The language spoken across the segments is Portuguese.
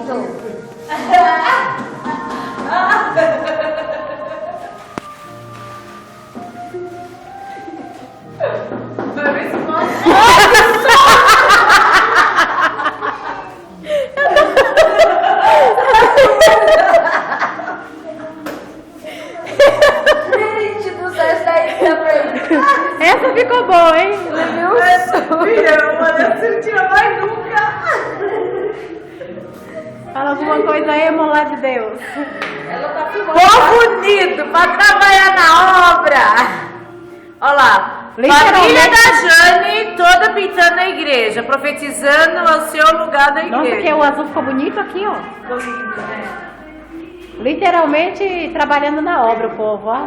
novo. Vai ver se mostra. Gente do céu, essa daí também. Essa ficou boa, hein? Filha, você não tira mais nunca. Fala alguma coisa aí, amor de Deus. Ela tá filmando. Povo unido pra trabalhar na obra. Olha lá. Família da Jane toda pintando a igreja, profetizando o seu lugar na igreja. Nossa, que o azul ficou bonito aqui, ó. Ficou lindo, né? Literalmente trabalhando na obra, o povo, ó.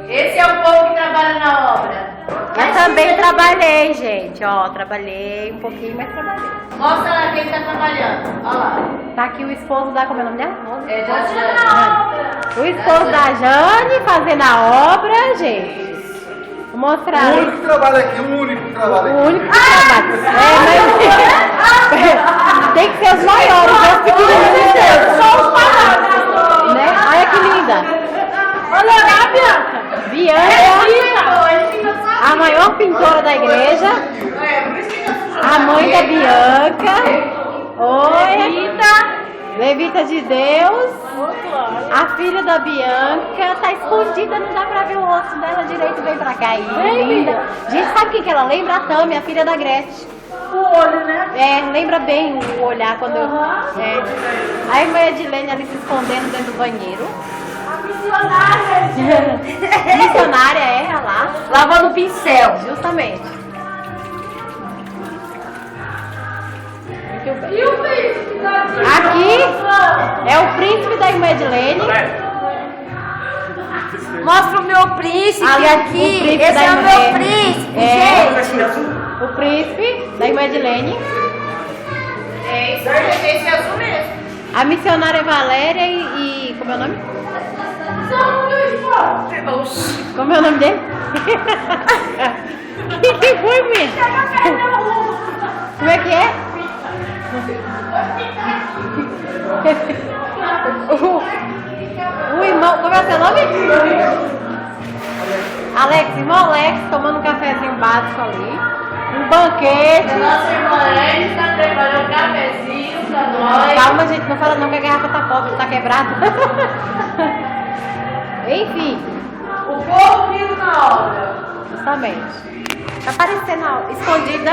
Esse é o povo que trabalha na obra. Eu também trabalhei, gente, ó. Trabalhei um pouquinho, mas trabalhei. Mostra lá quem tá trabalhando. Olha lá. Tá aqui o esposo da, como é o nome dela? É da Jane. O esposo da Jane fazendo a obra, gente. Vou mostrar. O único que trabalha aqui, o único que trabalha O aqui. único que trabalha. Mas tem que ser os maiores, os pequenininhos. Só os maiores. Né? Olha que linda. Olha lá, Bianca. Bianca, a maior pintora da igreja. A mãe da Bianca. Oi. Levita de Deus. A filha da Bianca tá escondida, não dá pra ver o rosto dela direito. Vem pra cá aí, linda. Gente, sabe quem que ela lembra? A Tami, a filha da Gretchen. O olho, né? É, lembra bem o olhar quando eu. É. A irmã Edilene ali se escondendo dentro do banheiro. Missionária. Missionária é ela lá. Lavando o pincel. Justamente. Muito bem. E o príncipe? Aqui é o príncipe da irmã Edilene. Mostra o meu príncipe Ali, aqui. o príncipe Esse da é o irmã- meu príncipe, É. gente. O príncipe da irmã Edilene. É isso aí, esse é azul mesmo. A missionária Valéria e como é o nome? Como é o nome dele? Que foi, menino? Como é que é? O irmão, como é o seu nome? Alex, irmão Alex, tomando um cafezinho básico ali. Um banquete. Nossa irmã Ellen está preparando um cafezinho pra nós. Calma, gente, não fala não que a garrafa tá pobre, tá quebrada. Enfim, O povo vivo na obra. justamente. Tá parecendo ó, escondida.